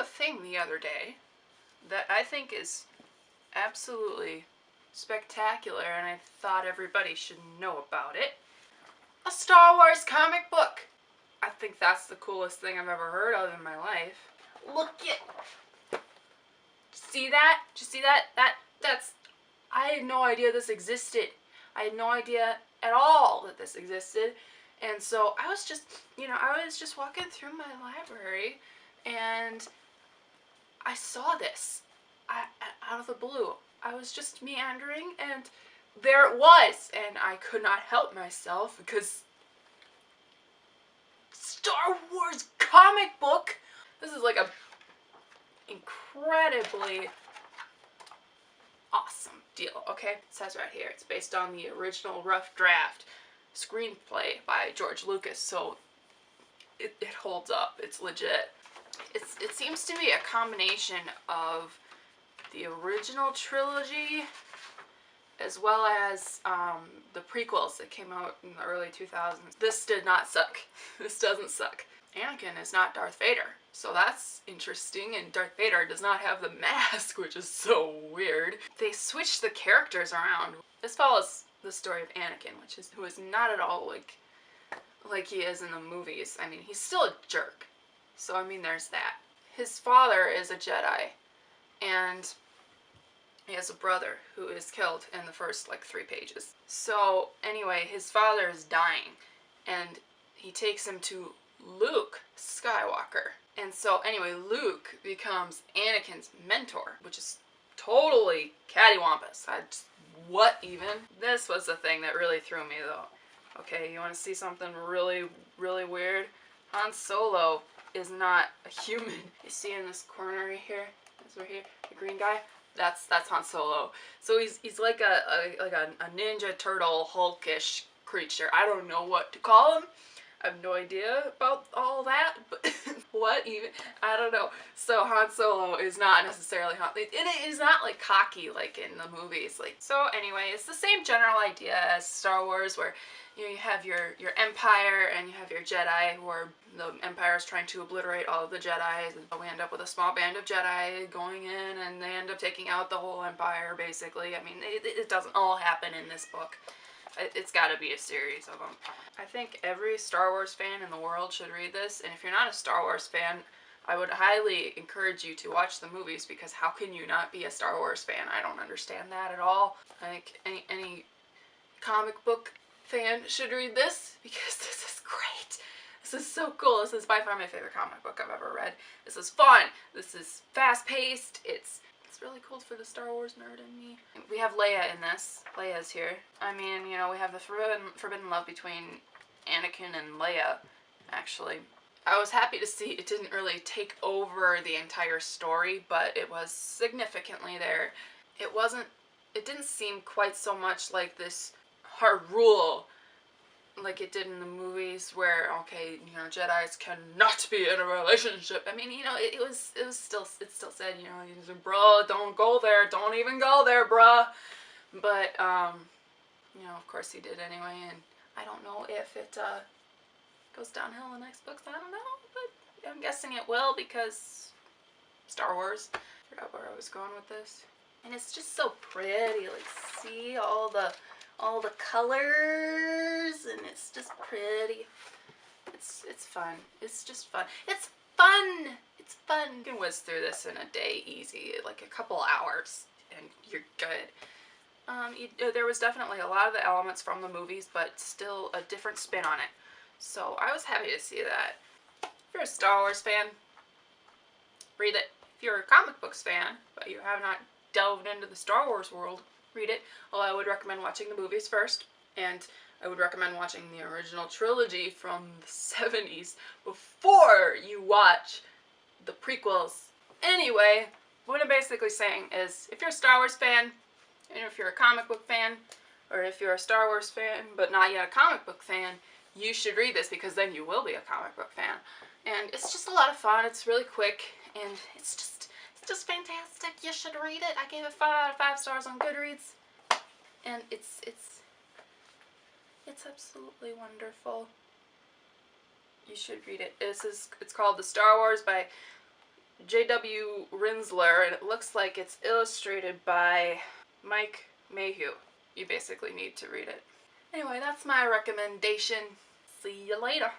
thing the other day that I think is absolutely spectacular, and I thought everybody should know about it. A Star Wars comic book! I think that's the coolest thing I've ever heard of in my life. Look it! See that? Did you see that? That's... I had no idea this existed. I had no idea at all that this existed. And so I was just, I was just walking through my library and I saw this out of the blue. I was just meandering and there it was. And I could not help myself because Star Wars comic book. This is like a incredibly awesome deal, okay? It says right here, it's based on the original rough draft screenplay by George Lucas, so it holds up. It's legit. It seems to be a combination of the original trilogy as well as the prequels that came out in the early 2000s. This did not suck. This doesn't suck. Anakin is not Darth Vader, so that's interesting, and Darth Vader does not have the mask, which is so weird. They switched the characters around. This follows the story of Anakin, who is not at all like he is in the movies. I mean, he's still a jerk, so I mean, there's that. His father is a Jedi, and he has a brother who is killed in the first, 3 pages. So, anyway, his father is dying, and he takes him to Luke Skywalker. And so, anyway, Luke becomes Anakin's mentor, which is totally cattywampus. What even? This was the thing that really threw me, though. Okay, you want to see something really, really weird? Han Solo is not a human. You see in this corner right here? This right here, the green guy? That's Han Solo. So he's like a Ninja Turtle Hulkish creature. I don't know what to call him. I have no idea about all that, but what even? I don't know. So Han Solo is not necessarily it is not cocky like in the movies. So anyway, it's the same general idea as Star Wars, where you have your Empire and you have your Jedi, where the Empire is trying to obliterate all of the Jedis, and we end up with a small band of Jedi going in, and they end up taking out the whole Empire, basically. I mean, it doesn't all happen in this book. It's got to be a series of them. I think every Star Wars fan in the world should read this, and if you're not a Star Wars fan, I would highly encourage you to watch the movies, because how can you not be a Star Wars fan? I don't understand that at all. I think any comic book fan should read this, because this is great. This is so cool. This is by far my favorite comic book I've ever read. This is fun. This is fast-paced. It's really cool for the Star Wars nerd in me. We have Leia in this. Leia's here. I mean, we have the forbidden love between Anakin and Leia, actually. I was happy to see it didn't really take over the entire story, but it was significantly there. It didn't seem quite so much like this hard rule like it did in the movies, where, okay, Jedis cannot be in a relationship. I mean, it still said, bruh, don't go there, don't even go there, bruh. But, of course he did anyway, and I don't know if it, goes downhill in the next books, I don't know, but I'm guessing it will, because Star Wars. I forgot where I was going with this. And it's just so pretty, see all the colors, and it's just pretty. It's fun. It's just fun. It's fun! It's fun! You can whiz through this in a day easy, a couple hours, and you're good. There was definitely a lot of the elements from the movies, but still a different spin on it. So I was happy to see that. If you're a Star Wars fan, read it. If you're a comic books fan, but you have not delved into the Star Wars world, read it. Well, I would recommend watching the movies first, and I would recommend watching the original trilogy from the 70s before you watch the prequels. Anyway, what I'm basically saying is, if you're a Star Wars fan, and if you're a comic book fan, or if you're a Star Wars fan but not yet a comic book fan, you should read this, because then you will be a comic book fan. And it's just a lot of fun. It's really quick, and it's just fantastic. You should read it. I gave it 5 out of 5 stars on Goodreads, and it's absolutely wonderful. You should read it. It's called The Star Wars by J.W. Rinzler, and it looks like it's illustrated by Mike Mayhew. You basically need to read it. Anyway, that's my recommendation. See you later.